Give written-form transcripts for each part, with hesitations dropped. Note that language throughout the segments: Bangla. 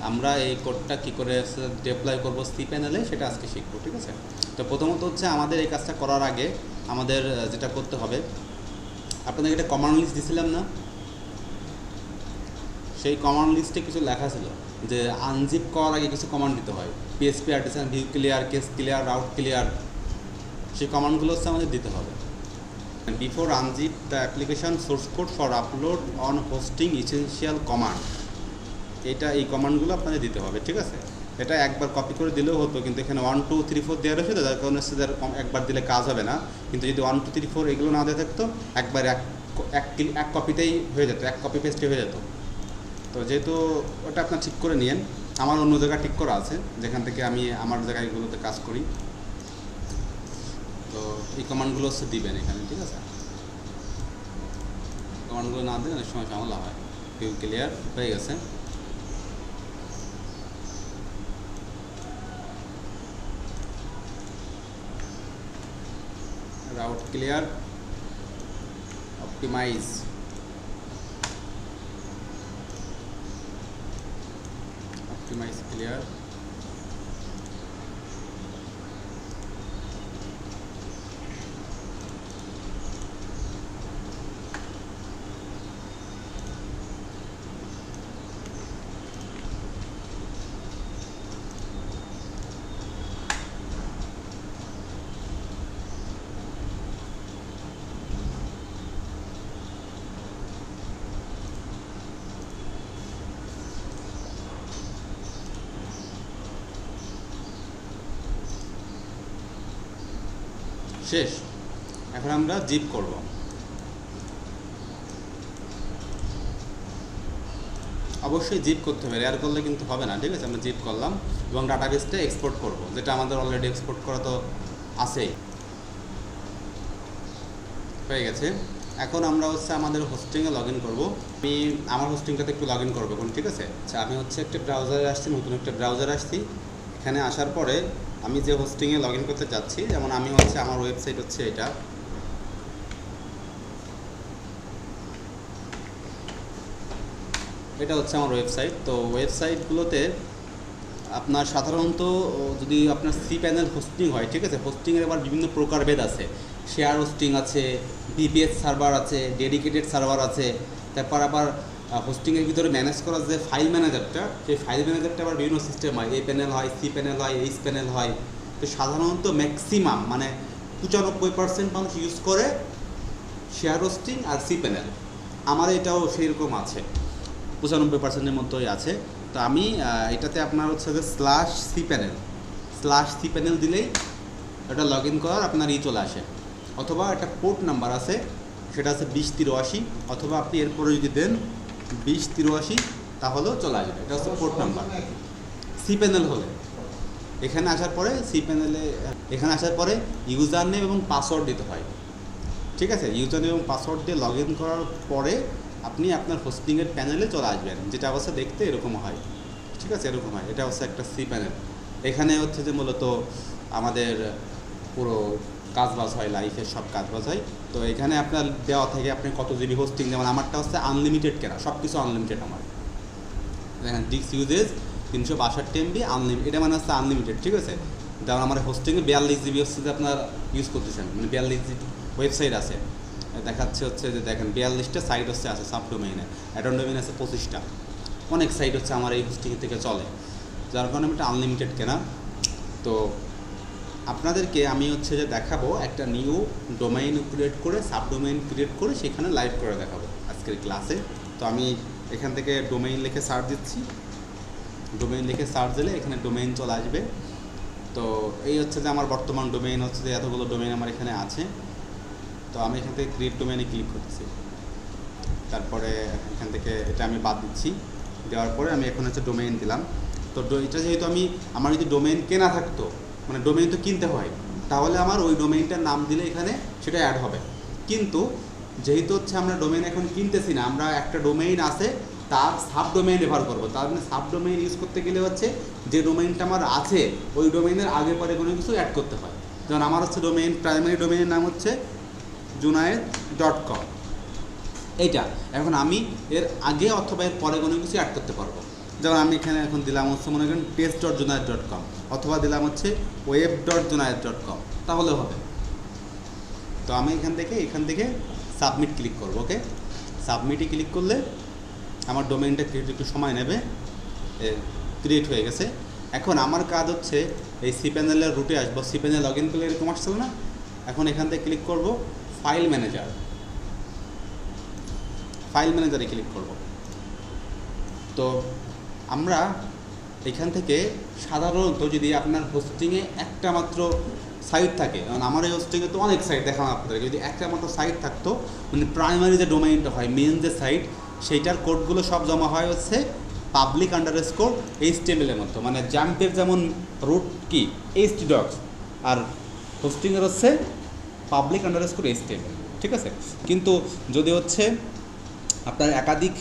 আমরা এই কোডটা কী করে ডিপ্লয় করব সি প্যানেলে সেটা আজকে শিখবো, ঠিক আছে। তো প্রথমত হচ্ছে আমাদের এই কাজটা করার আগে আমাদের যেটা করতে হবে, আপনাদের একটা কমান্ড লিস্ট দিয়েছিলাম না, সেই কমান্ড লিস্টে কিছু লেখা ছিল যে আনজিপ করার আগে কিছু কমান্ড দিতে হয়, PSP artisan view clear, case clear, route clear, সেই কমান্ডগুলো হচ্ছে আমাদের দিতে হবে। Before unzip the application source code for upload on hosting essential command, এই কমান্ডগুলো আপনাদের দিতে হবে, ঠিক আছে। এটা একবার কপি করে দিলেও হতো, কিন্তু এখানে 1 2 3 4 দেওয়া রয়েছে, যার কারণে হচ্ছে একবার দিলে কাজ হবে না। কিন্তু যদি 1 2 3 4 এগুলো না দেওয়া থাকতো, একবার এক কপিতেই হয়ে যেত, এক কপি পেস্টে হয়ে যেত। তো যেহেতু ওটা আপনার ঠিক করে নিয়েন, আমার অন্য জায়গায় ঠিক করা আছে যেখান থেকে আমি আমার জায়গাগুলোতে কাজ করি। তো এই কমান্ডগুলো হচ্ছে দিবেন এখানে, ঠিক আছে। কমান্ডগুলো না দিলে অনেক সময় ঝামেলা হয়। ভিউ ক্লিয়ার হয়ে গেছে। রাউট ক্লিয়ার, অপটিমাইজ, ক্লিয়ার, শেষ। এখন আমরা জিপ করব। অবশ্যই জিপ করতে হবে, রেয়ার করলে কিন্তু হবে না, ঠিক আছে। আমরা জিপ করলাম এবং ডাটাবেসটা এক্সপোর্ট করব, যেটা আমাদের অলরেডি এক্সপোর্ট করা তো আছেই, হয়ে গেছে। এখন আমরা হচ্ছে আমাদের হোস্টিংয়ে লগ ইন করবো। আমি আমার হোস্টিংটাতে একটু লগ ইন করবো এখন, ঠিক আছে। আচ্ছা, আমি হচ্ছে একটা ব্রাউজারে আসছি, নতুন একটা ব্রাউজারে আসছি। এখানে আসার পরে আমি যে হোস্টিংয়ে লগ ইন করতে যাচ্ছি, যেমন আমি হচ্ছে আমার ওয়েবসাইট হচ্ছে এটা হচ্ছে আমার ওয়েবসাইট। তো ওয়েবসাইটগুলোতে আপনার সাধারণত যদি আপনার সি প্যানেল হোস্টিং হয়, ঠিক আছে, হোস্টিংয়ের আবার বিভিন্ন প্রকারভেদ আছে। শেয়ার হোস্টিং আছে, বিপিএস সার্ভার আছে, ডেডিকেটেড সার্ভার আছে। তারপর আবার হোস্টিংয়ের ভিতরে ম্যানেজ করার যে ফাইল ম্যানেজারটা, সেই ফাইল ম্যানেজারটা আবার বিভিন্ন সিস্টেম হয়, এ প্যানেল হয়, সি প্যানেল হয়, এইচ প্যানেল হয়। তো সাধারণত ম্যাক্সিমাম মানে 95% মানুষ ইউজ করে শেয়ার হোস্টিং আর সি প্যানেল। আমার এটাও সেই রকম আছে, 95%-এর মতোই আছে। তো আমি এটাতে আপনার হচ্ছে যে /cpanel দিলেই এটা লগ ইন করার আপনার চলে আসে। অথবা একটা পোর্ট নাম্বার আছে, সেটা আছে 2083, অথবা আপনি এরপরে যদি দেন 2083 তাহলেও চলে আসবে। এটা হচ্ছে পোর্ট নাম্বার সি প্যানেল হলে। এখানে আসার পরে ইউজার নেম এবং পাসওয়ার্ড দিতে হয়, ঠিক আছে। ইউজার নেম এবং পাসওয়ার্ড দিয়ে লগ ইন করার পরে আপনি আপনার হোস্টিংয়ের প্যানেলে চলে আসবেন, যেটা অবস্থা দেখতে এরকম হয়, ঠিক আছে, এরকম হয়। এটা হচ্ছে একটা সি প্যানেল। এখানে হচ্ছে যে মূলত আমাদের পুরো কাজবাজ হয়, লাইফের সব কাজবাজ হয়। তো এখানে আপনার দেওয়া থাকে আপনি কত জিবি হোস্টিং, যেমন আমারটা হচ্ছে আনলিমিটেড কেনা, সব কিছু আনলিমিটেড আমার। দেখেন ডিস্ক ইউজেজ 362 MB আনলিমিটেড, এটা মানে হচ্ছে আনলিমিটেড, ঠিক আছে। যেমন আমার হোস্টিংয়ে 42 GB হচ্ছে যে আপনার ইউজ করতেছেন, মানে 42 GB ওয়েবসাইট আছে, দেখাচ্ছে হচ্ছে যে দেখেন 42টা সাইট হচ্ছে আছে সাবডোমেইনে, অ্যাডন ডোমেইন আছে 25টা, অনেক সাইট হচ্ছে আমার এই হোস্টিং থেকে চলে, যার কারণে আমি একটা আনলিমিটেড কেনা। তো আপনাদেরকে আমি হচ্ছে যে দেখাবো একটা নিউ ডোমেইন ক্রিয়েট করে, সাবডোমেইন ক্রিয়েট করে সেখানে লাইভ করে দেখাবো আজকের ক্লাসে। তো আমি এখান থেকে ডোমেইন লিখে সার্চ দিচ্ছি, ডোমেইন লিখে সার্চ দিলে এখানে ডোমেইন চলে আসবে। তো এই হচ্ছে যে আমার বর্তমান ডোমেইন হচ্ছে যে এতগুলো ডোমেইন আমার এখানে আছে। তো আমি এখান থেকে ক্রিয়েট ডোমেইনে ক্লিক করতেছি, তারপরে এখান থেকে এটা আমি বাদ দিচ্ছি, দেওয়ার পরে আমি এখন হচ্ছে ডোমেইন দিলাম। তো এটা যেহেতু আমার যদি ডোমেইন কেনা থাকতো, মানে ডোমেইন তো কিনতে হয়, তাহলে আমার ওই ডোমেইনটার নাম দিলে এখানে সেটা অ্যাড হবে। কিন্তু যেহেতু হচ্ছে আমরা ডোমেইন এখন কিনতেছি না, আমরা একটা ডোমেইন আছে তার সাবডোমেইন ব্যবহার করবো। তার মানে সাবডোমেইন ইউজ করতে গেলে হচ্ছে যে ডোমেইনটা আমার আছে ওই ডোমেইনের আগে পরে কোনো কিছু অ্যাড করতে হয়। যেমন আমার হচ্ছে প্রাইমারি ডোমেইনের নাম হচ্ছে junaid.com, এইটা। এখন আমি এর আগে অথবা এর পরে কোনো কিছু অ্যাড করতে পারবো। যেমন আমি এখানে এখন দিলাম হচ্ছে মনে করেন test.junaid.com অথবা দিলাম হচ্ছে web.junaid.com, তাহলে হবে। তো আমি এখান থেকে সাবমিট ক্লিক করব। ওকে, সাবমিটে ক্লিক করলে আমার ডোমেইনটা ক্রিয়েট একটু সময় নেবে, ক্রিয়েট হয়ে গেছে। এখন আমার কাজ হচ্ছে এই cPanel রুটে আসবো, cPanel লগ ইন করলে এরকম আসছিল না, এখন এখান থেকে ক্লিক করব ফাইল ম্যানেজারে ক্লিক করব। তো আমরা এখান থেকে সাধারণত যদি আপনার হোস্টিংয়ে একটা মাত্র সাইট থাকে, কারণ আমার এই হোস্টিংয়ে তো অনেক সাইট দেখালাম আপনাদেরকে, যদি একটা মাত্র সাইট থাকতো মানে প্রাইমারি যে ডোমেইনটা হয়, মেন যে সাইট, সেইটার কোডগুলো সব জমা হয় হচ্ছে public_HTML এর মতো, মানে জাম্পের যেমন রুট কি htdocs, আর হোস্টিংয়ের হচ্ছে public_HTML, ঠিক আছে। কিন্তু যদি হচ্ছে আপনার একাধিক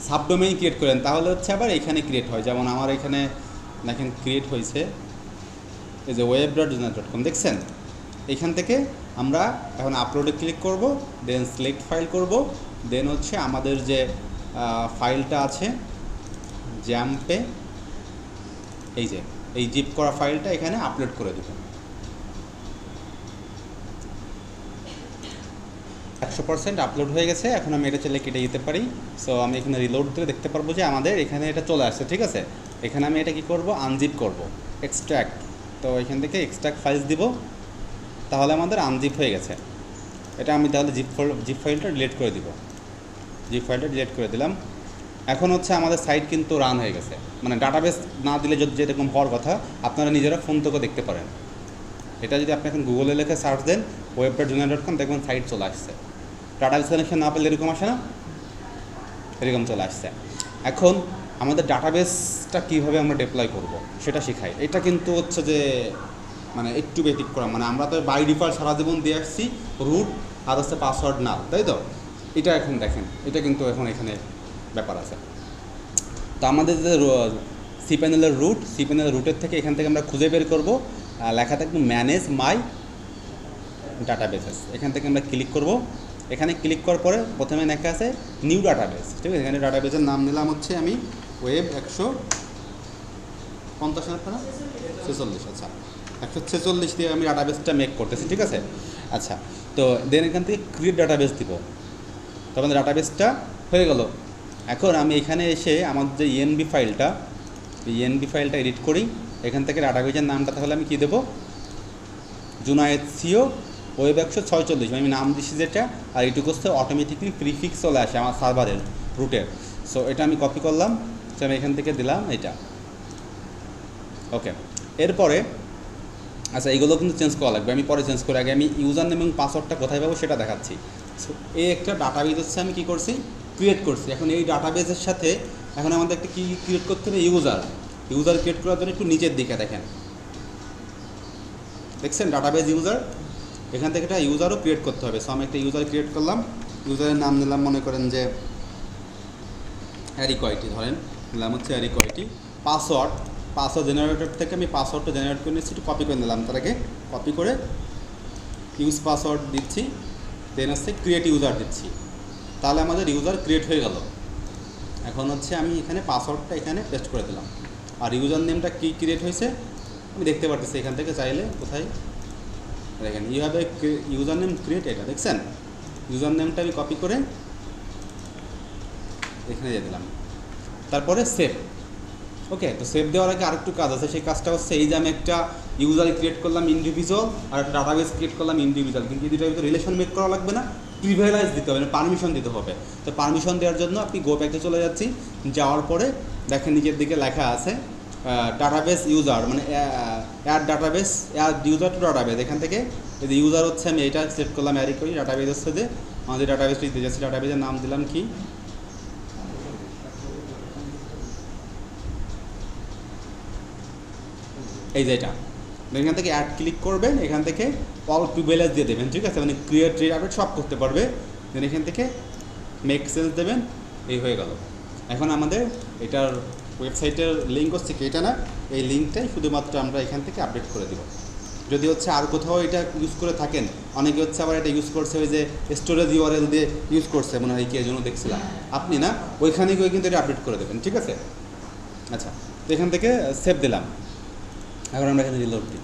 সাবডোমেইন ক্রিয়েট করেন তাহলে হচ্ছে আবার এখানে ক্রিয়েট হয়, যেমন আমার এখানে দেখেন ক্রিয়েট হয়েছে এই যে web.junaid.com, দেখছেন। এখান থেকে আমরা এখন আপলোডে ক্লিক করব, দেন সিলেক্ট ফাইল করব, দেন হচ্ছে আমাদের যে ফাইলটা আছে জ্যাম্পে, এই জিপ করা ফাইলটা এখানে আপলোড করে দেবেন। 100% আপলোড হয়ে গেছে। এখন আমি এটা চলে কেটে দিতে পারি। সো আমি এখানে রিলোড দিয়ে দেখতে পারবো যে আমাদের এখানে এটা চলে আসছে, ঠিক আছে। এখানে আমি এটা কি করব, আনজিপ করব, এক্সট্র্যাক্ট। তো এখান থেকে এক্সট্র্যাক্ট ফাইলস দিব, তাহলে আমাদের আনজিপ হয়ে গেছে। এটা আমি তাহলে জিপ ফাইলটা ডিলিট করে দিব, জিপ ফাইলটা ডিলিট করে দিলাম। এখন হচ্ছে আমাদের সাইট কিন্তু রান হয়ে গেছে, মানে ডাটাবেস না দিলে যদি যেরকম হওয়ার কথা আপনারা নিজেরা ফোন থেকে দেখতে পারেন। এটা যদি আপনি এখন গুগলে লিখে সার্চ দেন web.junaid.com, দেখবেন সাইট চলে আসছে। ডাটাবেস কানেকশন না পেলে এরকম আসে না, এরকম চলে আসছে। এখন আমাদের ডাটাবেসটা কীভাবে আমরা ডিপ্লয় করব সেটা শেখাই। এটা কিন্তু হচ্ছে যে মানে একটু বেটিক করা, মানে আমরা তো বাই ডিফল্ট সারা জীবন দিয়ে আসছি রুট আর হচ্ছে পাসওয়ার্ড না, তাই তো। এটা এখন দেখেন, এটা কিন্তু এখন এখানে ব্যাপার আছে। তো আমাদের যে cPanel রুটের থেকে এখান থেকে আমরা খুঁজে বের করব, লেখা থাকবে ম্যানেজ মাই ডাটাবেসেস। এখান থেকে আমরা ক্লিক করব। এখানে ক্লিক করার পরে প্রথমে লেখা আছে নিউ ডাটাবেস, ঠিক আছে। এখানে ডাটাবেসের নাম নিলাম হচ্ছে আমি ওয়েব 150 না 46, আচ্ছা 146 দিয়ে আমি ডাটাবেসটা মেক করতেছি, ঠিক আছে। আচ্ছা, তো দেন এখান থেকে ক্রিয়েট ডাটাবেস দিব, তখন ডাটাবেসটা হয়ে গেল। এখন আমি এখানে এসে আমাদের যে ENB ফাইলটা এডিট করি। এখান থেকে ডাটাবেসের নামটা তাহলে আমি কী দেবো, জুনায়েদ সিও ওয়েব 146, আমি নাম দিচ্ছি যেটা, আর এটুকু হচ্ছে অটোমেটিকলি প্রিফিক্স চলে আসে আমার সার্ভারের রুটের। সো এটা আমি কপি করলাম, তো আমি এখান থেকে দিলাম এটা, ওকে। এরপরে আচ্ছা এইগুলো কিন্তু চেঞ্জ করা লাগবে, আমি পরে চেঞ্জ করে আগে আমি ইউজার নেম এবং পাসওয়ার্ডটা কোথায় পাবো সেটা দেখাচ্ছি। সো এই একটা ডাটাবেস হচ্ছে আমি কী করছি, ক্রিয়েট করছি। এখন এই ডাটাবেসের সাথে এখন আমাদের একটা কী ক্রিয়েট করতে হবে, ইউজার ক্রিয়েট করার জন্য একটু নিচের দিকে দেখছেন ডাটাবেস ইউজার, এখান থেকে একটা ইউজারও ক্রিয়েট করতে হবে। সো আমি একটা ইউজার ক্রিয়েট করলাম, ইউজারের নাম নিলাম মনে করেন যে অ্যারিকয়টি, ধরেন নিলাম হচ্ছে অ্যারিকয়টি। পাসওয়ার্ড জেনারেটর থেকে আমি পাসওয়ার্ডটা জেনারেট করে নিচ্ছি, একটু কপি করে নিলাম, তার আগে কপি করে ইউজ পাসওয়ার্ড দিচ্ছি, দেন হচ্ছে ক্রিয়েট ইউজার দিচ্ছি, তাহলে আমাদের ইউজার ক্রিয়েট হয়ে গেল। এখন হচ্ছে আমি এখানে পাসওয়ার্ডটা এখানে পেস্ট করে দিলাম, আর ইউজার নেমটা কী ক্রিয়েট হয়েছে আমি দেখতে পারতেছি এখান থেকে, চাইলে কোথায় দেখেন এইভাবে ইউজার নেম ক্রিয়েট, এটা দেখছেন। ইউজার নেমটা আমি কপি করে এখানে দিয়ে দিলাম, তারপরে সেভ। ওকে, তো সেভ দেওয়ার আগে আরেকটু কাজ আছে, সেই কাজটা হচ্ছে এই যে আমি একটা ইউজার ক্রিয়েট করলাম ইন্ডিভিজুয়াল, আর একটা ডাটাবেস ক্রিয়েট করলাম ইন্ডিভিজুয়াল, কিন্তু এই দুটোর ভিতরে রিলেশন মেক করা লাগবে না, প্রিভিলেজ দিতে হবে, পারমিশন দিতে হবে। তো পারমিশন দেওয়ার জন্য আপনি গো ব্যাকে চলে যাচ্ছি, যাওয়ার পরে দেখেন নিচের দিকে লেখা আছে ডাটাবেস ইউজার, মানে add database, add user to database. এখান থেকে এই যে ইউজার হচ্ছে আমি এটা সিলেক্ট করলাম, অ্যাড করি, ডাটাবেস হচ্ছে যে আমাদের ডাটাবেসটি দিতে যাচ্ছি, ডাটাবেসের নাম দিলাম কি, এই যে এটা। এখান থেকে অ্যাড ক্লিক করবেন, এখান থেকে অল প্রিভিলেজ দিয়ে দেবেন, ঠিক আছে, মানে ক্রিয়েট আপডেট সব করতে পারবে। দেন এখান থেকে মেক সেন্স দেবেন, এই হয়ে গেল। এখন আমাদের এটার ওয়েবসাইটের লিঙ্ক হচ্ছে কি এটা না, এই লিঙ্কটাই শুধুমাত্র আমরা এখান থেকে আপডেট করে দেব। যদি হচ্ছে আর কোথাও এটা ইউজ করে থাকেন, অনেকে হচ্ছে আবার এটা ইউজ করছে ওই যে স্টোরেজ ইউআরএল দিয়ে ইউজ করছে, মনে হয় কি এর জন্য দেখছিলাম, আপনি না ওইখানে গিয়ে কিন্তু এটা আপডেট করে দেবেন, ঠিক আছে। আচ্ছা, তো এখান থেকে সেভ দিলাম। এখন আমরা এখানে রিলোড দিই।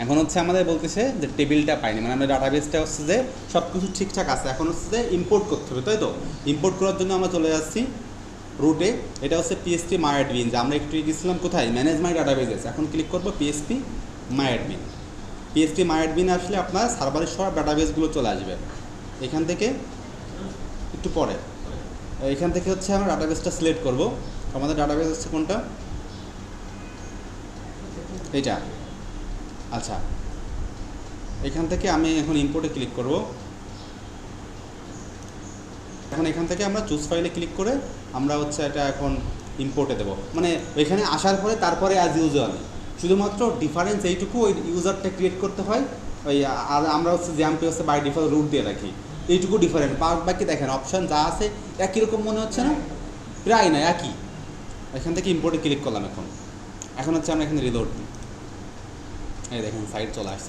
এখন হচ্ছে আমাদের বলতেছে যে টেবিলটা পাইনি, মানে আমরা ডাটাবেসটা হচ্ছে যে সব কিছু ঠিকঠাক আছে, এখন হচ্ছে যে ইম্পোর্ট করতে হবে, তাই তো? ইম্পোর্ট করার জন্য আমরা চলে যাচ্ছি রুটে। এটা হচ্ছে পিএসপি মাই অ্যাডমিন, যে আমরা একটু গেছিলাম কোথায়, ম্যানেজ মাই ডাটাবেসেস। এখন ক্লিক করবো পিএসপি মাই অ্যাডমিন। পিএসপি মাই অ্যাডমিনে আসলে আপনার সার্ভারের সব ডাটাবেসগুলো চলে আসবে। এখান থেকে একটু পরে এখান থেকে হচ্ছে আমরা ডাটাবেসটা সিলেক্ট করব। আমাদের ডাটাবেস হচ্ছে কোনটা, এইটা। আচ্ছা, এখান থেকে আমি এখন ইম্পোর্টে ক্লিক করব। এখন এখান থেকে আমরা চুজ ফাইলে ক্লিক করে আমরা হচ্ছে এটা এখন ইম্পোর্টে দেবো, মানে এখানে আসার পরে তারপরে অ্যাজ ইউজুয়াল, শুধুমাত্র ডিফারেন্স এইটুকু, ওই ইউজারটা ক্রিয়েট করতে হয় ওই, আর আমরা হচ্ছে জ্যাম্পে হচ্ছে বাই ডিফল্ট রুট দিয়ে রাখি, এইটুকু ডিফারেন্ট। বাকি দেখেন অপশান যা আছে একই রকম মনে হচ্ছে না, প্রায় না একই। এখান থেকে ইম্পোর্টে ক্লিক করলাম। এখন হচ্ছে আমরা এখানে রিলোড দিই, এই দেখেন সাইট চলে আসছে।